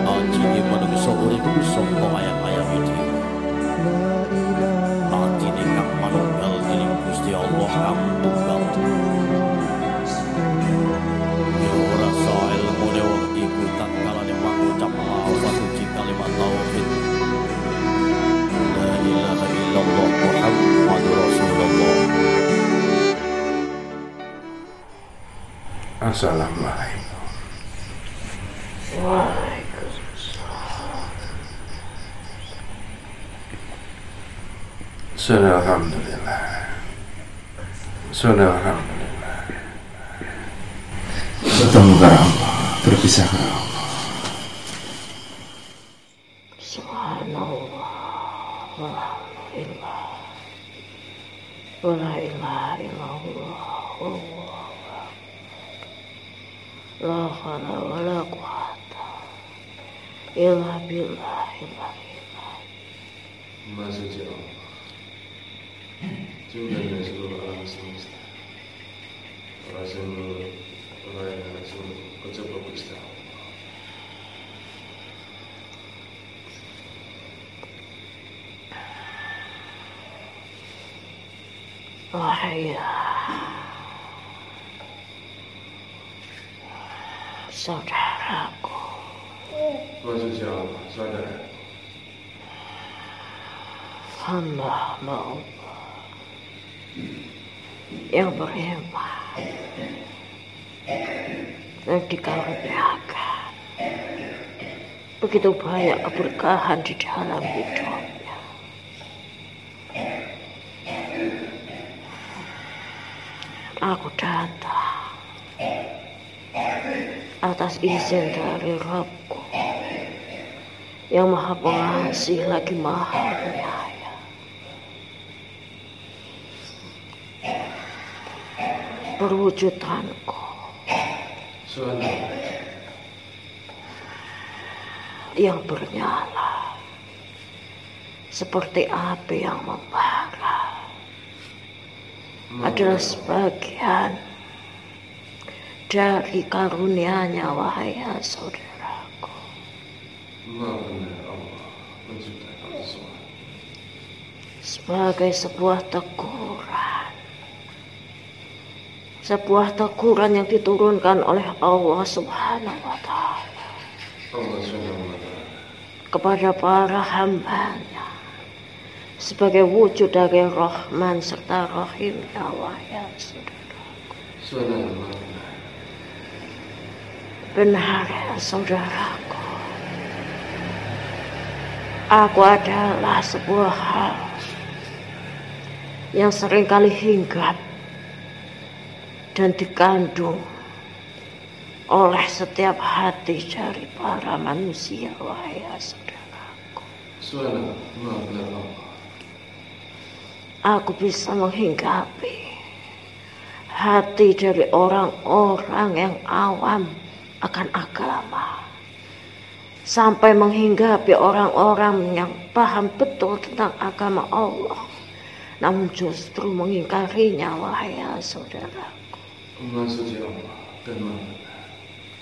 Aji manungsa urip saka ayam-ayam iki. Atine kang manunggal dening Gusti Allah kang tunggal. Ya ora sae ilmune wong iku tak kalane mangucap lafaz suci kalimat tauhid. La ilaha illallah Muhammadur Rasulullah. Assalamualaikum. Waalaikumsalam. Alhamdulillah. Alhamdulillah. Bertemu kepada Allah, berpisah kepada Allah. Subhanallah. Walhamdulillah. Wala ilaha illallah. La hawla wala quwwata illa billahil aliyyil azim. Maha Suci Allah, Junjungan seluruh alam semesta, Rasul kejaba Gusti Allah. Wahai saudaraku, Maha Suci Allah, saudara, hamba Allah yang beriman dan dikaruniakan begitu banyak keberkahan di dalam hidupnya. Aku datang atas izin dari Rabbku yang Maha Pengasih lagi Maha Penyayang. Perwujudanku yang bernyala seperti api yang membara adalah sebagian dari karunia-Nya, wahai saudaraku. Sebagai sebuah teguran yang diturunkan oleh Allah Subhanahu wa Ta'ala kepada para hamba-Nya sebagai wujud dari Rahman serta Rahim-Nya, wahai saudaraku. Benar ya saudaraku, aku adalah sebuah hal yang seringkali hinggap dan dikandung oleh setiap hati dari para manusia, wahai saudaraku. Aku bisa menghinggapi hati dari orang-orang yang awam akan agama, sampai menghinggapi orang-orang yang paham betul tentang agama Allah, namun justru mengingkarinya, wahai saudaraku.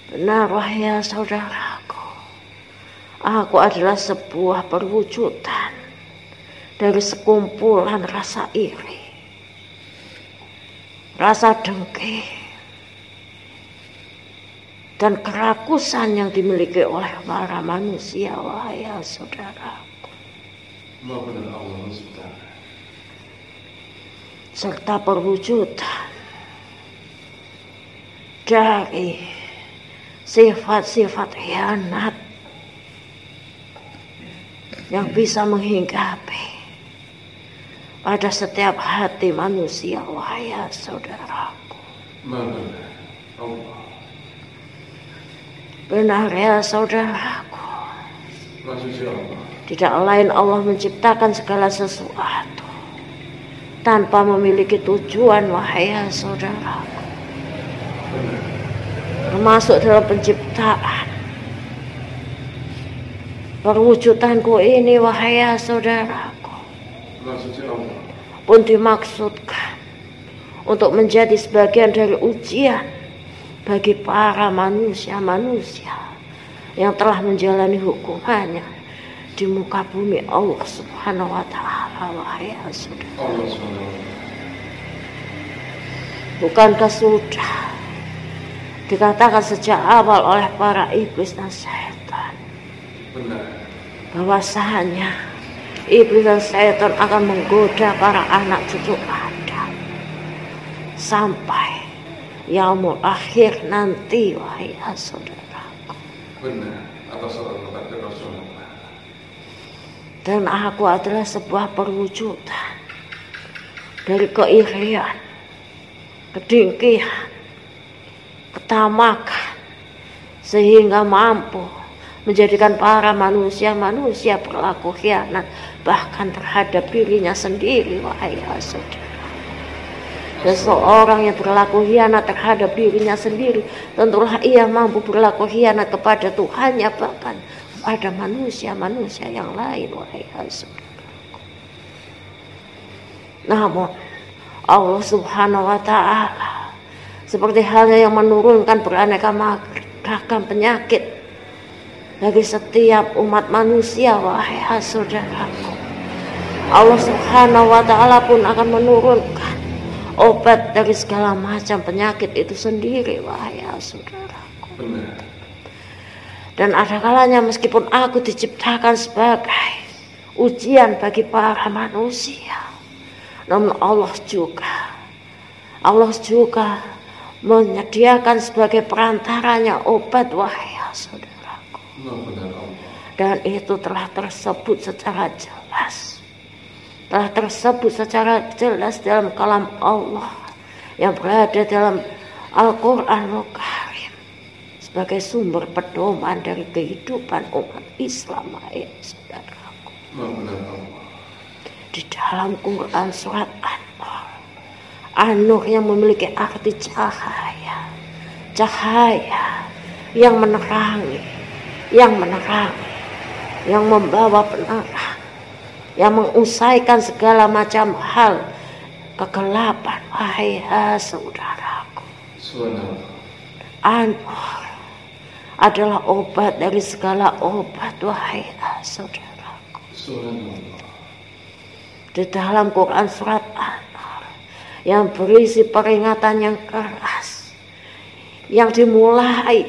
Benar, wahai saudaraku, aku adalah sebuah perwujudan dari sekumpulan rasa iri, rasa dengki, dan kerakusan yang dimiliki oleh para manusia, wahai saudaraku. Serta perwujudan dari sifat-sifat khianat yang bisa menghinggapi pada setiap hati manusia, wahai saudaraku. Benar ya saudaraku, tidak lain Allah menciptakan segala sesuatu tanpa memiliki tujuan, wahai saudaraku. Termasuk dalam penciptaan perwujudanku ini, wahai saudaraku, pun dimaksudkan untuk menjadi sebagian dari ujian bagi para manusia-manusia yang telah menjalani hukumannya di muka bumi Allah Subhanahu wa ta'ala. Wahai saudara, Allah Subhanahu wa ta'ala. bukankah sudah dikatakan sejak awal oleh para iblis dan setan Benar. bahwasanya iblis dan setan akan menggoda para anak cucu Adam sampai yaumul akhir nanti. Wahai saudaraku, Benar. Atas orang kata Rasulullah. dan aku adalah sebuah perwujudan dari keirian, kedengkian, ketamakan, sehingga mampu menjadikan para manusia berlaku khianat bahkan terhadap dirinya sendiri. Wahai saudara, seseorang yang berlaku khianat terhadap dirinya sendiri, tentulah ia mampu berlaku khianat kepada Tuhannya, bahkan kepada manusia yang lain. Wahai saudara, namun Allah Subhanahu wa ta'ala seperti halnya yang menurunkan beraneka ragam penyakit bagi setiap umat manusia. Wahai saudaraku, Allah Subhanahu wa ta'ala pun akan menurunkan obat dari segala macam penyakit itu sendiri. Wahai saudaraku, Benar. dan ada kalanya meskipun aku diciptakan sebagai ujian bagi para manusia, namun Allah juga menyediakan sebagai perantaranya obat. Wahai saudaraku, Benar Allah. dan itu telah tersebut secara jelas dalam kalam Allah yang berada dalam Al-Quranul Karim sebagai sumber pedoman dari kehidupan umat Islam. Wahai saudaraku, Benar Allah. di dalam Quran surat An-Nur yang memiliki arti cahaya yang menerangi, yang membawa penerang, yang mengusaikan segala macam hal kegelapan. Wahai saudaraku, Subhanallah. An-Nur adalah obat dari segala obat. Wahai saudaraku, Subhanallah. di dalam Quran surat An-Nur yang berisi peringatan yang keras, yang dimulai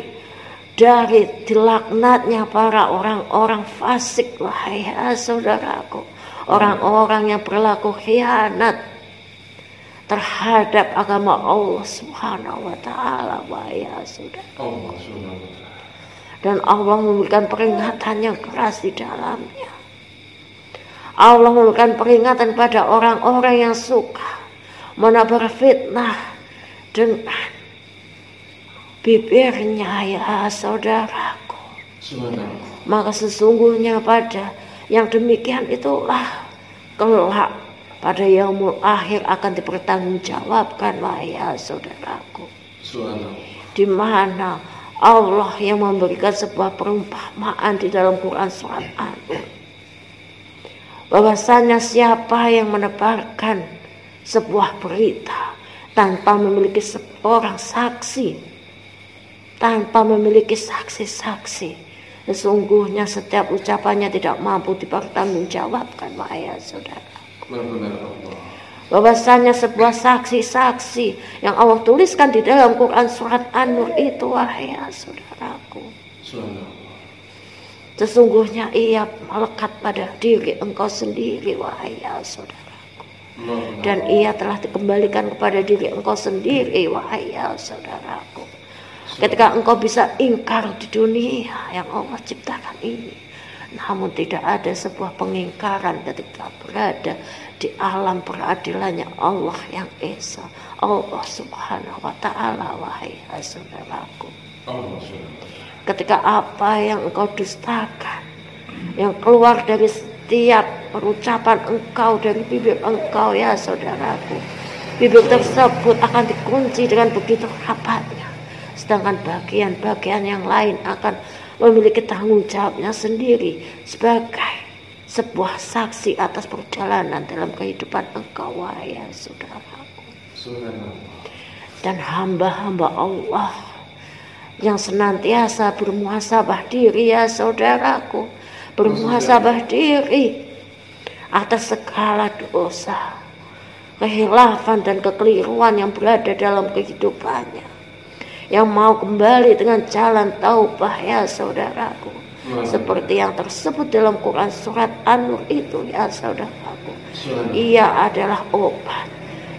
dari dilaknatnya para orang-orang fasik. Wahai saudaraku, orang-orang yang berlaku khianat terhadap agama Allah Subhanahu wa ta'ala. Wahai saudara, Allah Subhanahu wa ta'ala. dan Allah memberikan peringatan yang keras di dalamnya. Allah memberikan peringatan pada orang-orang yang suka menebar fitnah dengan bibirnya. Ya saudaraku, Subhanallah. maka sesungguhnya pada yang demikian itulah kelak pada yaumul akhir akan dipertanggungjawabkan. Wahai saudaraku, Subhanallah. di mana Allah yang memberikan sebuah perumpamaan di dalam Quran surat An-Nur, bahwasanya siapa yang menebarkan sebuah berita tanpa memiliki seorang saksi, tanpa memiliki saksi-saksi, sesungguhnya setiap ucapannya tidak mampu dipertanggungjawabkan. Wahai saudara, Benar Allah. bahwasanya sebuah saksi-saksi yang Allah tuliskan di dalam Quran surat An-Nur itu, wahai saudaraku, Subhanallah. sesungguhnya ia melekat pada diri engkau sendiri. Wahai saudaraku, dan ia telah dikembalikan kepada diri engkau sendiri. Wahai saudaraku, ketika engkau bisa ingkar di dunia yang Allah ciptakan ini, namun tidak ada sebuah pengingkaran ketika berada di alam peradilannya Allah yang esa, Allah Subhanahu wa ta'ala. Wahai saudaraku, Allah Subhanahu. ketika apa yang engkau dustakan, yang keluar dari setiap perucapan engkau dari bibir engkau, ya saudaraku, bibir tersebut akan dikunci dengan begitu rapatnya, sedangkan bagian-bagian yang lain akan memiliki tanggung jawabnya sendiri sebagai sebuah saksi atas perjalanan dalam kehidupan engkau, wahai saudaraku. Subhanallah. Dan hamba-hamba Allah yang senantiasa bermuhasabah diri ya saudaraku, bermuhasabah diri atas segala dosa, kehilafan dan kekeliruan yang berada dalam kehidupannya, yang mau kembali dengan jalan taubah ya saudaraku, seperti yang tersebut dalam Quran surat An-Nur itu ya saudaraku. Ia adalah obat,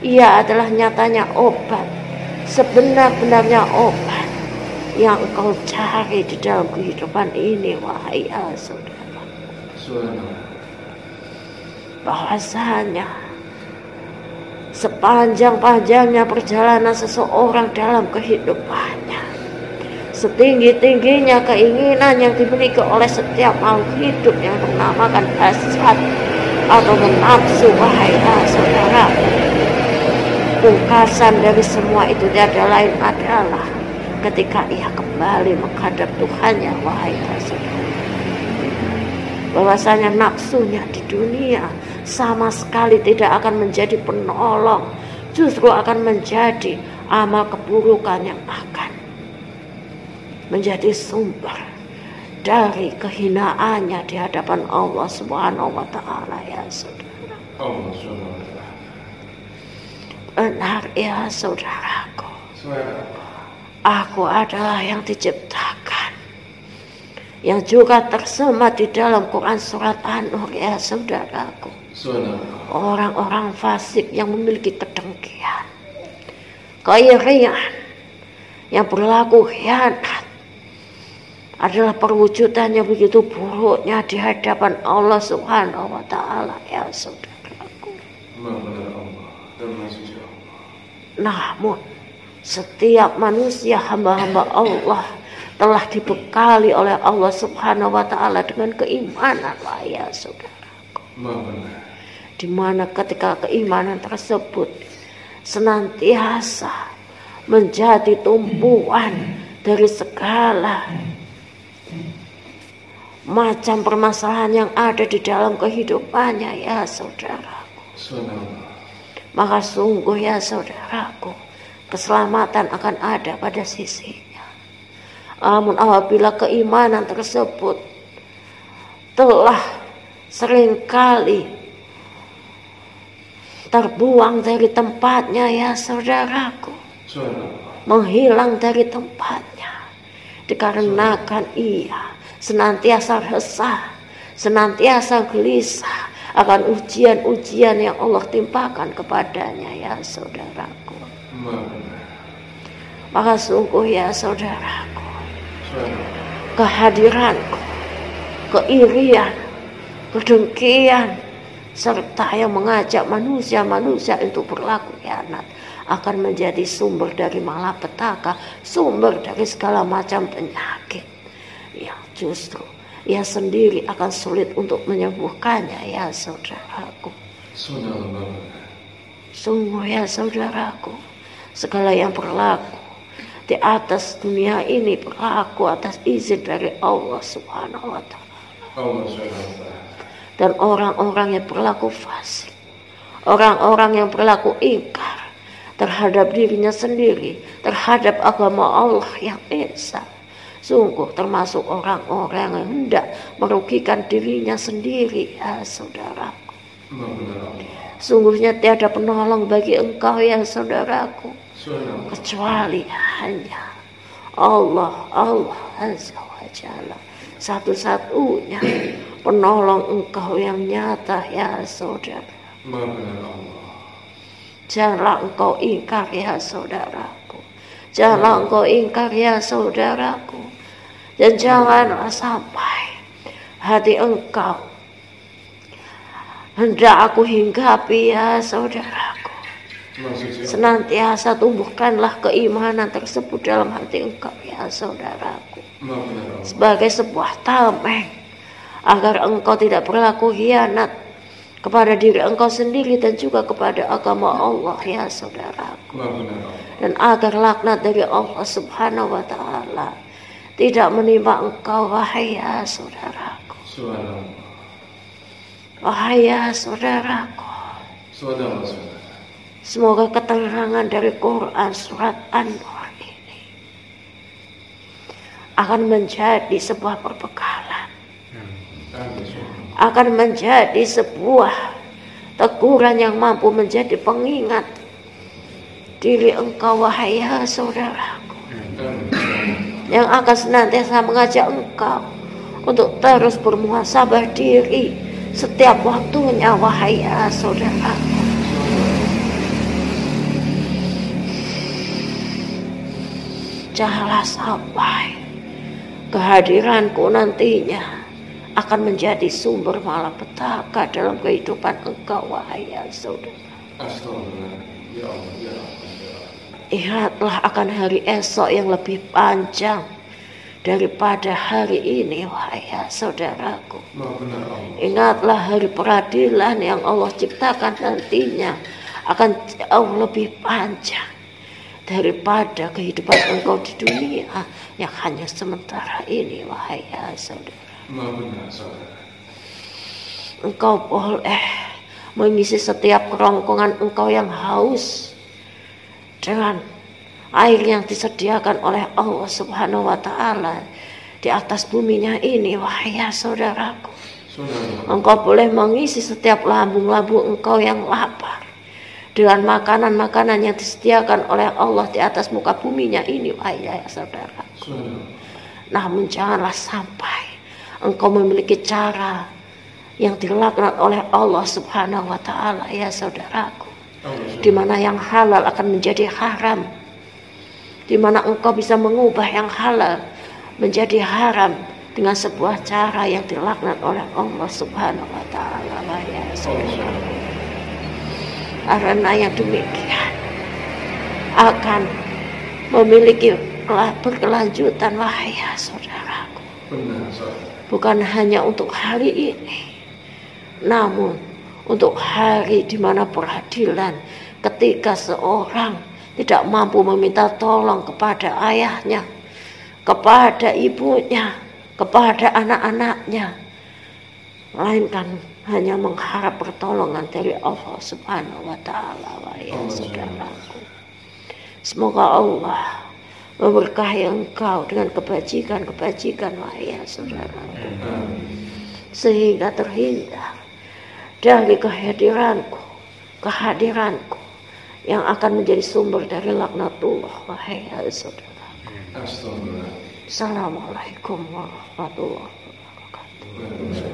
ia adalah nyatanya obat, sebenar-benarnya obat yang engkau cari di dalam kehidupan ini wahai ya saudara. Bahwasanya sepanjang-panjangnya perjalanan seseorang dalam kehidupannya, setinggi-tingginya keinginan yang dimiliki oleh setiap makhluk hidup yang bernamakan hasad atau nafsu wahai saudara, pungkasan dari semua itu tiada lain adalah ketika ia kembali menghadap Tuhannya wahai saudara. Bahwasanya nafsunya di dunia sama sekali tidak akan menjadi penolong, justru akan menjadi amal keburukan yang akan menjadi sumber dari kehinaannya di hadapan Allah Subhanahu wa taala ya saudara. Benar ya saudaraku, aku adalah yang diciptakan, yang juga tersemat di dalam Quran surat An-Nur ya saudaraku. Orang-orang fasik yang memiliki kedengkian, keirian, yang berlaku khianat adalah perwujudan yang begitu buruknya di hadapan Allah Subhanahu wa taala ya saudaraku. Namun setiap manusia hamba-hamba Allah telah dibekali oleh Allah Subhanahu wa taala dengan keimanan ya saudaraku. Di mana ketika keimanan tersebut senantiasa menjadi tumpuan dari segala macam permasalahan yang ada di dalam kehidupannya ya saudaraku. Maka sungguh ya saudaraku, keselamatan akan ada pada sisinya. Namun apabila keimanan tersebut telah seringkali terbuang dari tempatnya ya saudaraku, menghilang dari tempatnya, dikarenakan ia senantiasa resah, senantiasa gelisah akan ujian-ujian yang Allah timpakan kepadanya ya saudaraku. Maka sungguh ya saudaraku, kehadiranku, keirian, kedengkian, serta yang mengajak manusia-manusia untuk berlaku khianat akan menjadi sumber dari malapetaka, sumber dari segala macam penyakit yang justru ia sendiri akan sulit untuk menyembuhkannya ya saudaraku. Sungguh ya saudaraku, segala yang berlaku di atas dunia ini berlaku atas izin dari Allah Subhanahu wa taala. Dan orang-orang yang berlaku fasik, orang-orang yang berlaku ingkar terhadap dirinya sendiri, terhadap agama Allah yang esa, sungguh termasuk orang-orang yang hendak merugikan dirinya sendiri ya saudaraku. Sungguhnya tiada penolong bagi engkau ya saudaraku, kecuali hanya Allah Azza wa Jalla, satu-satunya penolong engkau yang nyata ya saudara. Janganlah engkau ingkar ya saudaraku, janganlah engkau ingkar ya saudaraku, dan janganlah sampai hati engkau hendak aku hinggapi ya saudaraku. Senantiasa tumbuhkanlah keimanan tersebut dalam hati engkau ya saudaraku, sebagai sebuah tameng agar engkau tidak berlaku khianat kepada diri engkau sendiri dan juga kepada agama Allah ya saudaraku. Dan agar laknat dari Allah Subhanahu wa taala tidak menimpa engkau wahai ya saudaraku. Wahai ya saudaraku, semoga keterangan dari Quran surat An-Nur ini akan menjadi sebuah perbekalan, Amin. akan menjadi sebuah teguran yang mampu menjadi pengingat diri engkau wahai saudaraku, yang akan senantiasa mengajak engkau untuk terus bermuhasabah diri setiap waktunya wahai saudaraku. Janganlah sampai kehadiranku nantinya akan menjadi sumber malapetaka dalam kehidupan engkau wahai saudara. Astagfirullah. Ya Allah, ya Allah. Ingatlah akan hari esok yang lebih panjang daripada hari ini wahai saudaraku. Maha benar Allah. Ingatlah hari peradilan yang Allah ciptakan nantinya akan jauh lebih panjang daripada kehidupan engkau di dunia yang hanya sementara ini wahai saudara. Maha benar saudara. Engkau boleh mengisi setiap kerongkongan engkau yang haus dengan air yang disediakan oleh Allah Subhanahu wa Ta'ala di atas buminya ini wahai saudaraku. Engkau boleh mengisi setiap lambung-lambung engkau yang lapar dengan makanan-makanan yang disediakan oleh Allah di atas muka buminya ini wahai saudaraku. Namun janganlah sampai engkau memiliki cara yang dilaknat oleh Allah Subhanahu wa Ta'ala ya saudaraku, di mana yang halal akan menjadi haram, di mana engkau bisa mengubah yang halal menjadi haram dengan sebuah cara yang dilaknat oleh Allah Subhanahu wa Ta'ala ya saudaraku. Karena yang demikian akan memiliki berkelanjutan wahai saudaraku. Benar saudara. Bukan hanya untuk hari ini, namun untuk hari di mana peradilan ketika seorang tidak mampu meminta tolong kepada ayahnya, kepada ibunya, kepada anak-anaknya, melainkan hanya mengharap pertolongan dari Allah Subhanahu wa Ta'ala wahai saudaraku. Semoga Allah memberkahi engkau dengan kebajikan-kebajikan wahai saudaraku, sehingga terhindar dari kehadiranku yang akan menjadi sumber dari laknatullah wahai saudaraku. Astagfirullah. Assalamualaikum warahmatullahi wabarakatuh.